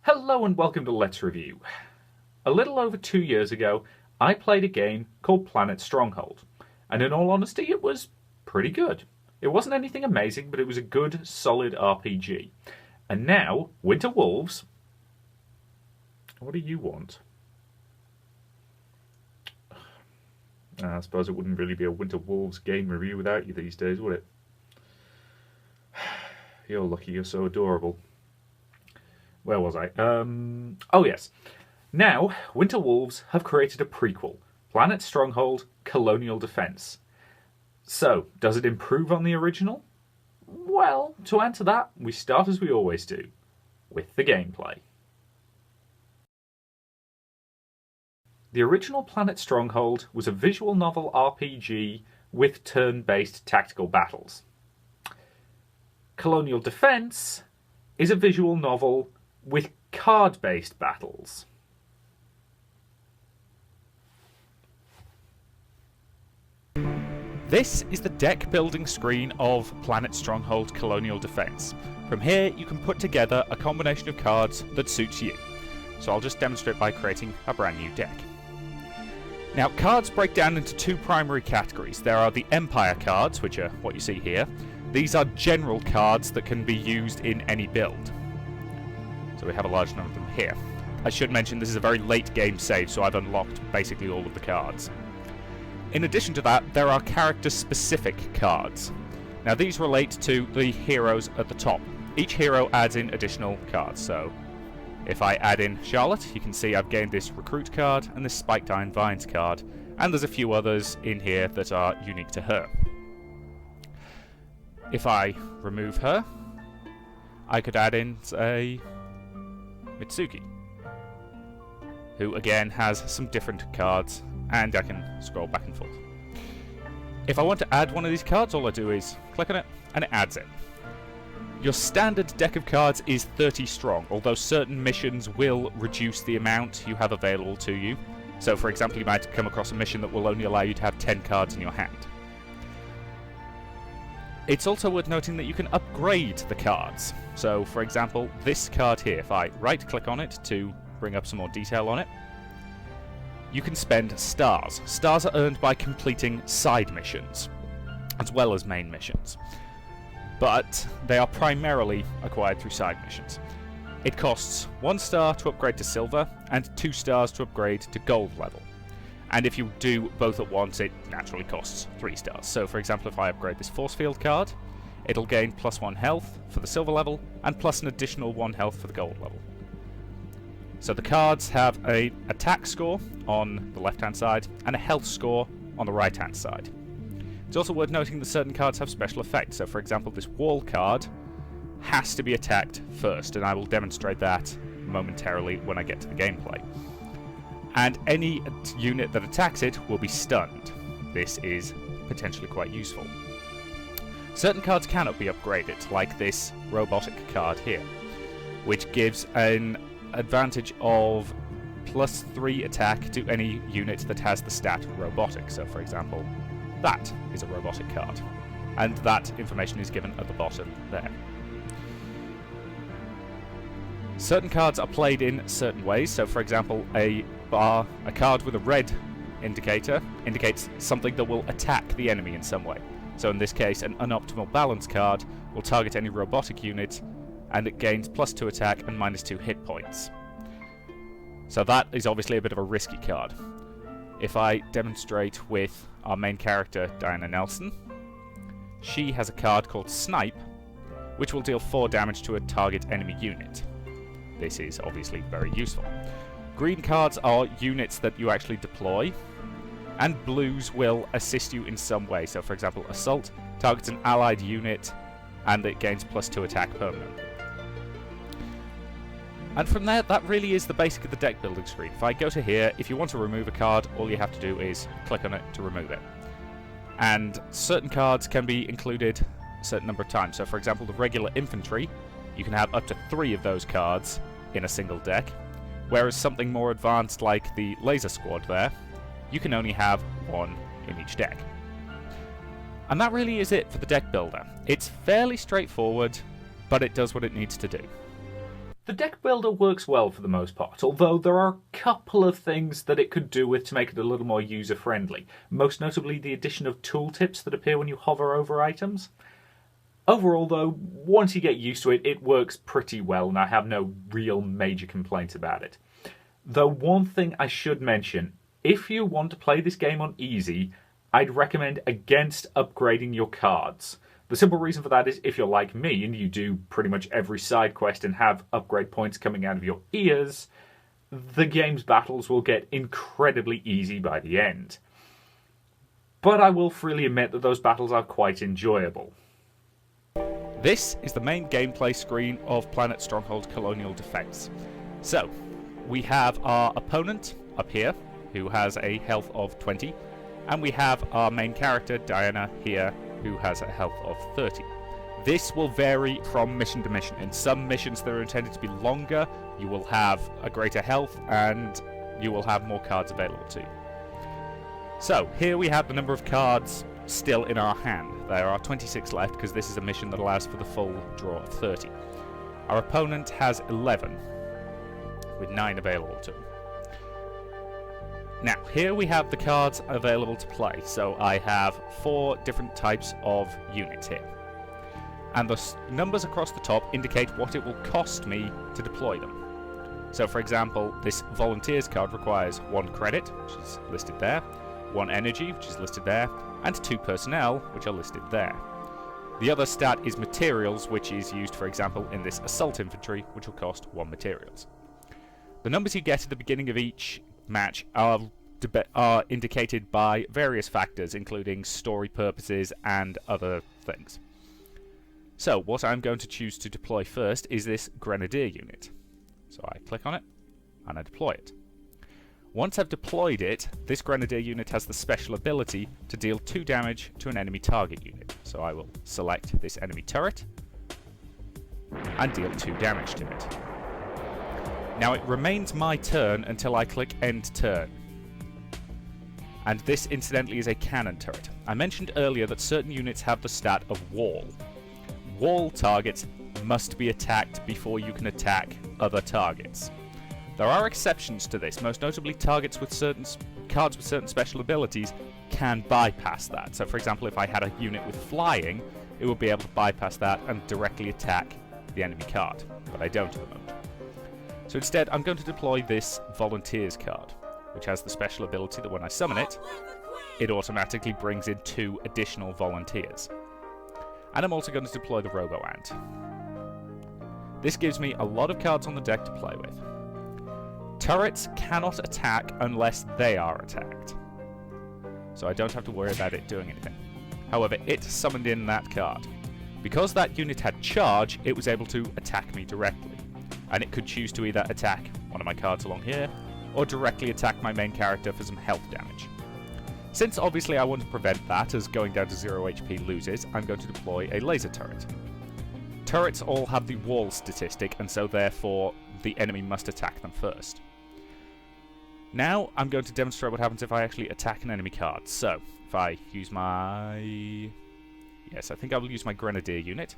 Hello and welcome to Let's Review. A little over 2 years ago, I played a game called Planet Stronghold, and in all honesty, it was pretty good. It wasn't anything amazing, but it was a good, solid RPG. And now, Winter Wolves... What do you want? I suppose it wouldn't really be a Winter Wolves game review without you these days, would it? You're lucky you're so adorable. Where was I? Oh yes. Now, Winter Wolves have created a prequel, Planet Stronghold Colonial Defence. So, does it improve on the original? Well, to answer that, we start as we always do, with the gameplay. The original Planet Stronghold was a visual novel RPG with turn-based tactical battles. Colonial Defence is a visual novel with card-based battles. This is the deck building screen of Planet Stronghold Colonial Defence. From here you can put together a combination of cards that suits you. So I'll just demonstrate by creating a brand new deck. Now cards break down into two primary categories. There are the Empire cards, which are what you see here. These are general cards that can be used in any build. So we have a large number of them here. I should mention this is a very late game save, so I've unlocked basically all of the cards. In addition to that, there are character-specific cards. Now these relate to the heroes at the top. Each hero adds in additional cards, so if I add in Charlotte, you can see I've gained this Recruit card and this Spiked Iron Vines card, and there's a few others in here that are unique to her. If I remove her, I could add in, say, Mitsuki, who again has some different cards, and I can scroll back and forth. If I want to add one of these cards, all I do is click on it, and it adds it. Your standard deck of cards is 30 strong, although certain missions will reduce the amount you have available to you. So, for example, you might come across a mission that will only allow you to have 10 cards in your hand. It's also worth noting that you can upgrade the cards. So, for example, this card here, if I right-click on it to bring up some more detail on it, you can spend stars. Stars are earned by completing side missions, as well as main missions. But they are primarily acquired through side missions. It costs 1 star to upgrade to silver, and 2 stars to upgrade to gold level. And if you do both at once, it naturally costs 3 stars. So, for example, if I upgrade this Force Field card, it'll gain +1 health for the silver level, and plus an additional 1 health for the gold level. So the cards have an attack score on the left-hand side, and a health score on the right-hand side. It's also worth noting that certain cards have special effects. So, for example, this Wall card has to be attacked first, and I will demonstrate that momentarily when I get to the gameplay. And any unit that attacks it will be stunned. This is potentially quite useful. Certain cards cannot be upgraded, like this robotic card here, which gives an advantage of +3 attack to any unit that has the stat robotic. So, for example, that is a robotic card. And that information is given at the bottom there. Certain cards are played in certain ways. So, for example, a card with a red indicator indicates something that will attack the enemy in some way. So in this case, an unoptimal balance card will target any robotic unit, and it gains +2 attack and -2 hit points. So that is obviously a bit of a risky card. If I demonstrate with our main character, Diana Nelson, she has a card called Snipe, which will deal 4 damage to a target enemy unit. This is obviously very useful. Green cards are units that you actually deploy, and blues will assist you in some way. So, for example, Assault targets an allied unit, and it gains +2 attack permanently. And from there, that really is the basic of the deck building screen. If I go to here, if you want to remove a card, all you have to do is click on it to remove it. And certain cards can be included a certain number of times. So, for example, the regular infantry, you can have up to 3 of those cards in a single deck. Whereas something more advanced like the laser squad there, you can only have 1 in each deck. And that really is it for the deck builder. It's fairly straightforward, but it does what it needs to do. The deck builder works well for the most part, although there are a couple of things that it could do with to make it a little more user-friendly, most notably the addition of tooltips that appear when you hover over items. Overall, though, once you get used to it, it works pretty well, and I have no real major complaints about it. Though one thing I should mention, if you want to play this game on easy, I'd recommend against upgrading your cards. The simple reason for that is if you're like me and you do pretty much every side quest and have upgrade points coming out of your ears, the game's battles will get incredibly easy by the end. But I will freely admit that those battles are quite enjoyable. This is the main gameplay screen of Planet Stronghold Colonial Defence. So, we have our opponent up here, who has a health of 20, and we have our main character, Diana, here, who has a health of 30. This will vary from mission to mission. In some missions that are intended to be longer, you will have a greater health, and you will have more cards available to you. So, here we have the number of cards still in our hand. There are 26 left, because this is a mission that allows for the full draw of 30. Our opponent has 11, with 9 available to him. Now, here we have the cards available to play. So I have 4 different types of units here. And the numbers across the top indicate what it will cost me to deploy them. So, for example, this Volunteers card requires 1 credit, which is listed there, 1 energy, which is listed there, and 2 personnel, which are listed there. The other stat is materials, which is used, for example, in this Assault Infantry, which will cost 1 materials. The numbers you get at the beginning of each match are indicated by various factors, including story purposes and other things. So, what I'm going to choose to deploy first is this Grenadier unit. So I click on it, and I deploy it. Once I've deployed it, this Grenadier unit has the special ability to deal 2 damage to an enemy target unit. So I will select this enemy turret, and deal 2 damage to it. Now it remains my turn until I click End Turn. And this, incidentally, is a cannon turret. I mentioned earlier that certain units have the stat of Wall. Wall targets must be attacked before you can attack other targets. There are exceptions to this, most notably targets with certain cards with certain special abilities can bypass that. So for example, if I had a unit with flying, it would be able to bypass that and directly attack the enemy card, but I don't at the moment. So instead, I'm going to deploy this Volunteers card, which has the special ability that when I summon it, it automatically brings in 2 additional Volunteers. And I'm also going to deploy the Robo-Ant. This gives me a lot of cards on the deck to play with. Turrets cannot attack unless they are attacked, so I don't have to worry about it doing anything. However, it summoned in that card. Because that unit had charge, it was able to attack me directly. And it could choose to either attack one of my cards along here, or directly attack my main character for some health damage. Since obviously I want to prevent that, as going down to 0 HP loses, I'm going to deploy a laser turret. Turrets all have the wall statistic, and so therefore the enemy must attack them first. Now I'm going to demonstrate what happens if I actually attack an enemy card. So, if I use my... Yes, I think I will use my Grenadier unit.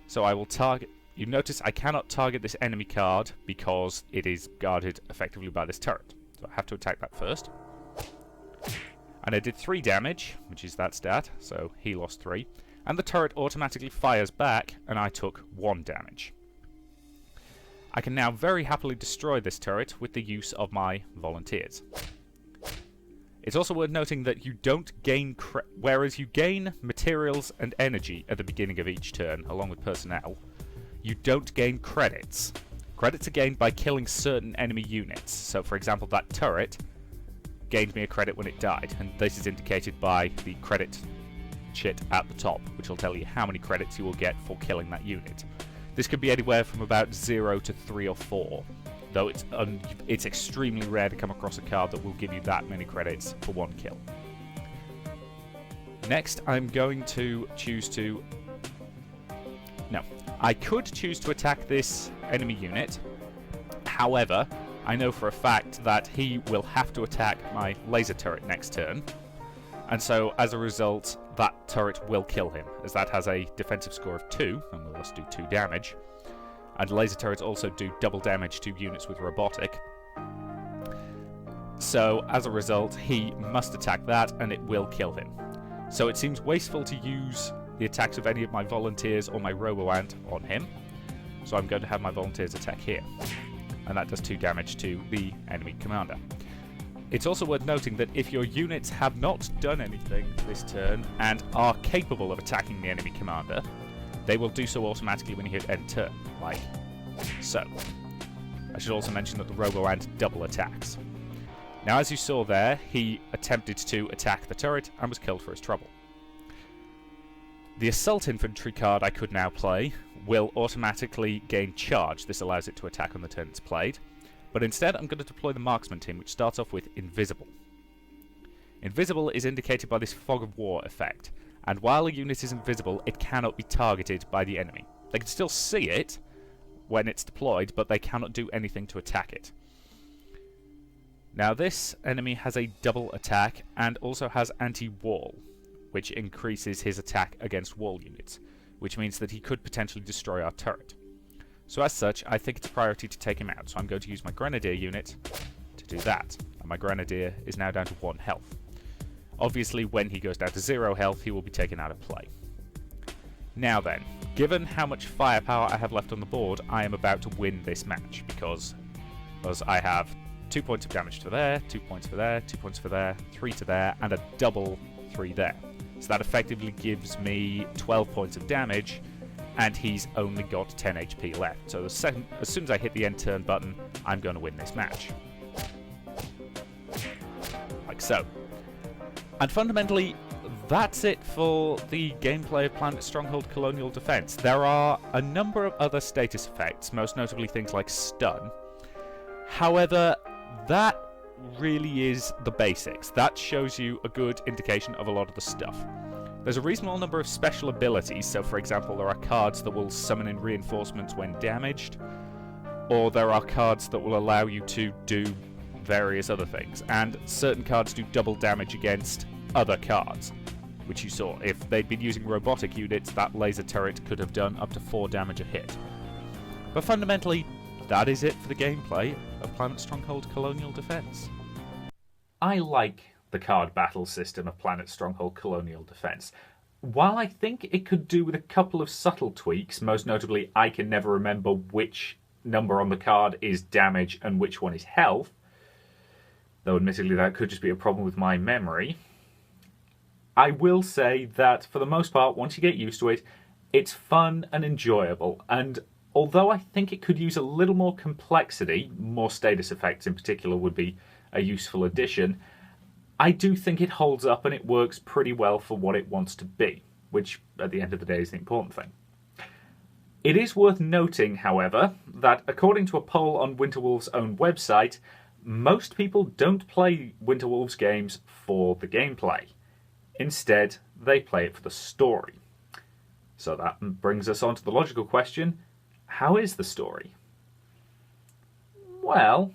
So I will target... You notice I cannot target this enemy card because it is guarded effectively by this turret. So I have to attack that first. And I did 3 damage, which is that stat, so he lost 3. And the turret automatically fires back, and I took 1 damage. I can now very happily destroy this turret with the use of my Volunteers. It's also worth noting that you don't gain whereas you gain materials and energy at the beginning of each turn, along with personnel, you don't gain credits. Credits are gained by killing certain enemy units. So, for example, that turret gained me a credit when it died, and this is indicated by the credit chit at the top, which will tell you how many credits you will get for killing that unit. This could be anywhere from about 0 to 3 or 4, though it's extremely rare to come across a card that will give you that many credits for 1 kill. Next, I'm going to choose to... No. I could choose to attack this enemy unit. However, I know for a fact that he will have to attack my laser turret next turn. And so, as a result, that turret will kill him, as that has a defensive score of 2, and will thus do 2 damage. and laser turrets also do double damage to units with robotic. So, as a result, he must attack that, and it will kill him. So it seems wasteful to use the attacks of any of my volunteers or my robo-ant on him. So I'm going to have my volunteers attack here. And that does 2 damage to the enemy commander. It's also worth noting that if your units have not done anything this turn and are capable of attacking the enemy commander, they will do so automatically when you hit end turn, like so. I should also mention that the robo-ant double attacks. Now, as you saw there, he attempted to attack the turret and was killed for his trouble. The Assault Infantry card I could now play will automatically gain charge. This allows it to attack on the turn it's played. But instead, I'm going to deploy the Marksman team, which starts off with Invisible. Invisible is indicated by this Fog of War effect, and while a unit is invisible, it cannot be targeted by the enemy. They can still see it when it's deployed, but they cannot do anything to attack it. Now, this enemy has a double attack and also has anti-wall, which increases his attack against wall units, which means that he could potentially destroy our turret. So as such, I think it's a priority to take him out, so I'm going to use my Grenadier unit to do that. And my Grenadier is now down to 1 health. Obviously, when he goes down to 0 health, he will be taken out of play. Now then, given how much firepower I have left on the board, I am about to win this match, because I have 2 points of damage to there, 2 points for there, 2 points for there, 3 to there, and a double 3 there. So that effectively gives me 12 points of damage, and he's only got 10 HP left. So as soon as I hit the end turn button, I'm going to win this match. Like so. And fundamentally, that's it for the gameplay of Planet Stronghold Colonial Defence. There are a number of other status effects, most notably things like stun. However, that really is the basics. That shows you a good indication of a lot of the stuff. There's a reasonable number of special abilities, so for example there are cards that will summon in reinforcements when damaged, or there are cards that will allow you to do various other things, and certain cards do double damage against other cards, which you saw. If they'd been using robotic units, that laser turret could have done up to 4 damage a hit. But fundamentally, that is it for the gameplay of Planet Stronghold Colonial Defence. I like the card battle system of Planet Stronghold Colonial Defence. While I think it could do with a couple of subtle tweaks, most notably I can never remember which number on the card is damage and which one is health, though admittedly that could just be a problem with my memory, I will say that for the most part, once you get used to it, it's fun and enjoyable, and although I think it could use a little more complexity, more status effects in particular would be a useful addition, I do think it holds up and it works pretty well for what it wants to be, which at the end of the day is the important thing. It is worth noting, however, that according to a poll on Winterwolf's own website, most people don't play Winterwolf's games for the gameplay. Instead, they play it for the story. So that brings us on to the logical question, how is the story? Well,